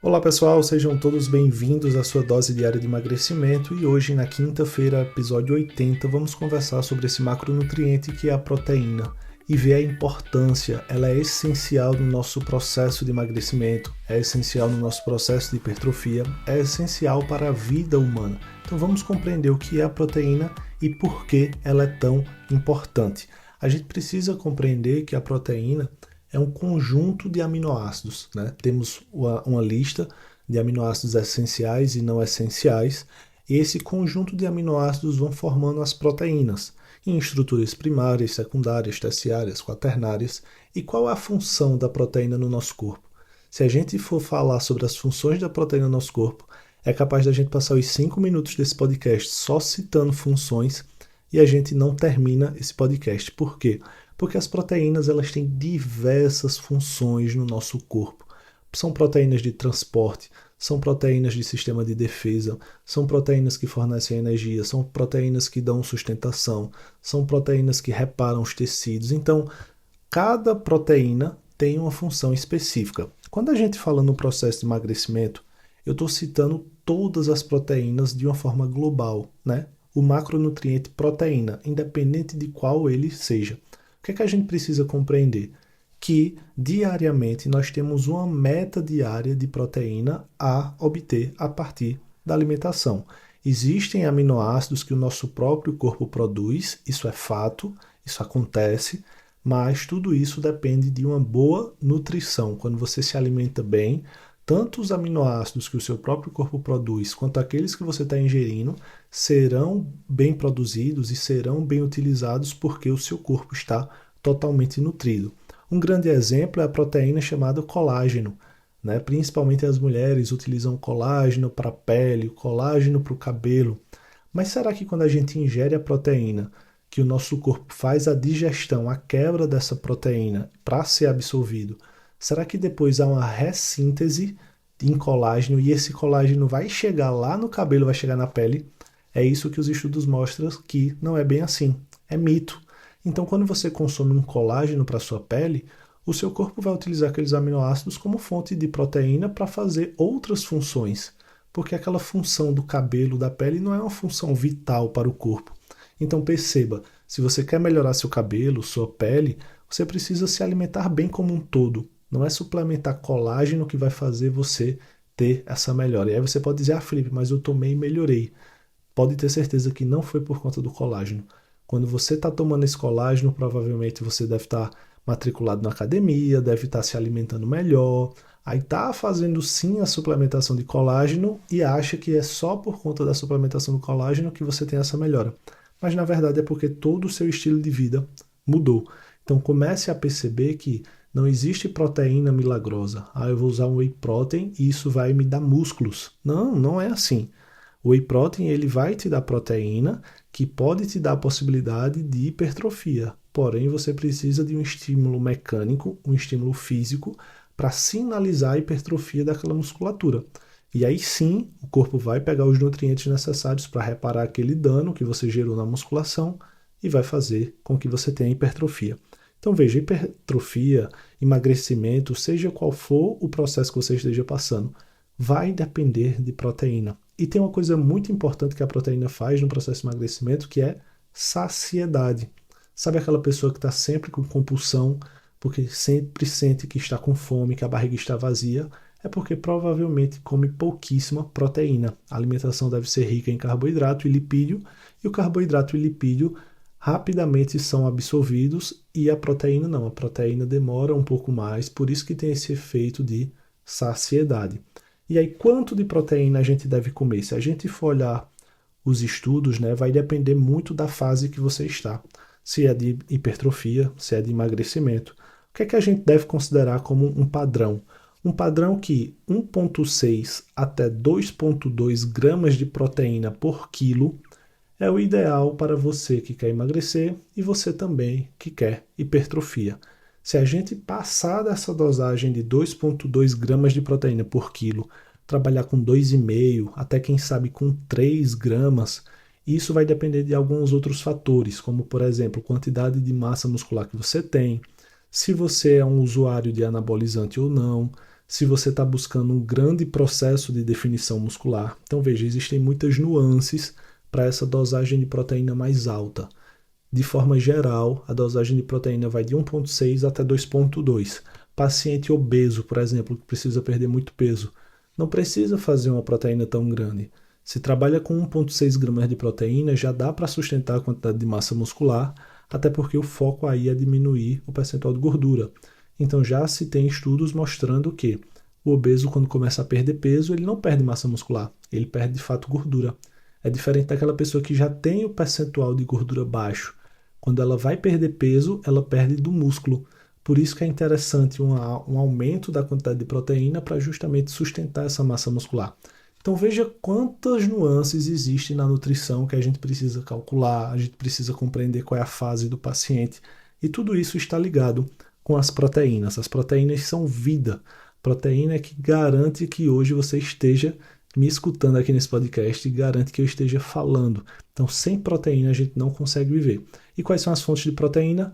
Olá pessoal, sejam todos bem-vindos à sua dose diária de emagrecimento e hoje, na quinta-feira, episódio 80, vamos conversar sobre esse macronutriente que é a proteína e ver a importância. Ela é essencial no nosso processo de emagrecimento, é essencial no nosso processo de hipertrofia, é essencial para a vida humana. Então vamos compreender o que é a proteína e por que ela é tão importante. A gente precisa compreender que a proteína é um conjunto de aminoácidos, né? Temos uma lista de aminoácidos essenciais e não essenciais, e esse conjunto de aminoácidos vão formando as proteínas, em estruturas primárias, secundárias, terciárias, quaternárias. E qual é a função da proteína no nosso corpo? Se a gente for falar sobre as funções da proteína no nosso corpo, é capaz da gente passar os 5 minutos desse podcast só citando funções e a gente não termina esse podcast. Por quê? Porque as proteínas elas têm diversas funções no nosso corpo. São proteínas de transporte, são proteínas de sistema de defesa, são proteínas que fornecem energia, são proteínas que dão sustentação, são proteínas que reparam os tecidos. Então, cada proteína tem uma função específica. Quando a gente fala no processo de emagrecimento, eu estou citando todas as proteínas de uma forma global, né? O macronutriente proteína, independente de qual ele seja. O que é que a gente precisa compreender? Que diariamente nós temos uma meta diária de proteína a obter a partir da alimentação. Existem aminoácidos que o nosso próprio corpo produz, isso é fato, isso acontece, mas tudo isso depende de uma boa nutrição. Quando você se alimenta bem, tanto os aminoácidos que o seu próprio corpo produz, quanto aqueles que você está ingerindo, serão bem produzidos e serão bem utilizados porque o seu corpo está totalmente nutrido. Um grande exemplo é a proteína chamada colágeno, né? Principalmente as mulheres utilizam colágeno para a pele, colágeno para o cabelo. Mas será que quando a gente ingere a proteína, que o nosso corpo faz a digestão, a quebra dessa proteína para ser absorvido, será que depois há uma ressíntese em colágeno e esse colágeno vai chegar lá no cabelo, vai chegar na pele? É isso que os estudos mostram que não é bem assim, é mito. Então, quando você consome um colágeno para a sua pele, o seu corpo vai utilizar aqueles aminoácidos como fonte de proteína para fazer outras funções, porque aquela função do cabelo, da pele, não é uma função vital para o corpo. Então, perceba, se você quer melhorar seu cabelo, sua pele, você precisa se alimentar bem como um todo. Não é suplementar colágeno que vai fazer você ter essa melhora. E aí você pode dizer, Felipe, mas eu tomei e melhorei. Pode ter certeza que não foi por conta do colágeno. Quando você está tomando esse colágeno, provavelmente você deve estar matriculado na academia, deve estar se alimentando melhor, aí está fazendo sim a suplementação de colágeno e acha que é só por conta da suplementação do colágeno que você tem essa melhora. Mas na verdade é porque todo o seu estilo de vida mudou. Então comece a perceber que não existe proteína milagrosa. Eu vou usar um whey protein e isso vai me dar músculos. Não, não é assim. O whey protein ele vai te dar proteína que pode te dar a possibilidade de hipertrofia. Porém, você precisa de um estímulo mecânico, um estímulo físico, para sinalizar a hipertrofia daquela musculatura. E aí sim, o corpo vai pegar os nutrientes necessários para reparar aquele dano que você gerou na musculação e vai fazer com que você tenha hipertrofia. Então veja, hipertrofia, emagrecimento, seja qual for o processo que você esteja passando, vai depender de proteína. E tem uma coisa muito importante que a proteína faz no processo de emagrecimento, que é saciedade. Sabe aquela pessoa que está sempre com compulsão, porque sempre sente que está com fome, que a barriga está vazia? É porque provavelmente come pouquíssima proteína. A alimentação deve ser rica em carboidrato e lipídio, e o carboidrato e lipídio rapidamente são absorvidos e a proteína não. A proteína demora um pouco mais, por isso que tem esse efeito de saciedade. E aí, quanto de proteína a gente deve comer? Se a gente for olhar os estudos, né, vai depender muito da fase que você está. Se é de hipertrofia, se é de emagrecimento. O que é que a gente deve considerar como um padrão? Um padrão que 1,6 até 2,2 gramas de proteína por quilo é o ideal para você que quer emagrecer e você também que quer hipertrofia. Se a gente passar dessa dosagem de 2,2 gramas de proteína por quilo, trabalhar com 2,5, até quem sabe com 3 gramas, isso vai depender de alguns outros fatores, como por exemplo, quantidade de massa muscular que você tem, se você é um usuário de anabolizante ou não, se você está buscando um grande processo de definição muscular. Então veja, existem muitas nuances para essa dosagem de proteína mais alta. De forma geral, a dosagem de proteína vai de 1,6 até 2,2. Paciente obeso, por exemplo, que precisa perder muito peso, não precisa fazer uma proteína tão grande. Se trabalha com 1,6 gramas de proteína, já dá para sustentar a quantidade de massa muscular, até porque o foco aí é diminuir o percentual de gordura. Então já se tem estudos mostrando que o obeso, quando começa a perder peso, ele não perde massa muscular, ele perde de fato gordura. É diferente daquela pessoa que já tem o percentual de gordura baixo. Quando ela vai perder peso, ela perde do músculo. Por isso que é interessante um aumento da quantidade de proteína para justamente sustentar essa massa muscular. Então veja quantas nuances existem na nutrição que a gente precisa calcular, a gente precisa compreender qual é a fase do paciente. E tudo isso está ligado com as proteínas. As proteínas são vida. Proteína é que garante que hoje você esteja me escutando aqui nesse podcast e garante que eu esteja falando. Então, sem proteína a gente não consegue viver. E quais são as fontes de proteína?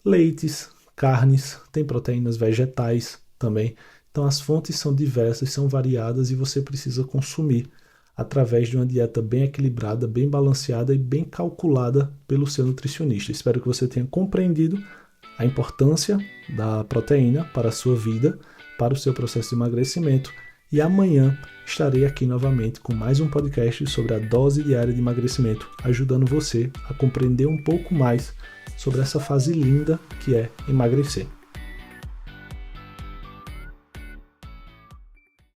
Leites, carnes, tem proteínas vegetais também. Então, as fontes são diversas, são variadas e você precisa consumir através de uma dieta bem equilibrada, bem balanceada e bem calculada pelo seu nutricionista. Espero que você tenha compreendido a importância da proteína para a sua vida, para o seu processo de emagrecimento. E amanhã estarei aqui novamente com mais um podcast sobre a dose diária de emagrecimento, ajudando você a compreender um pouco mais sobre essa fase linda que é emagrecer.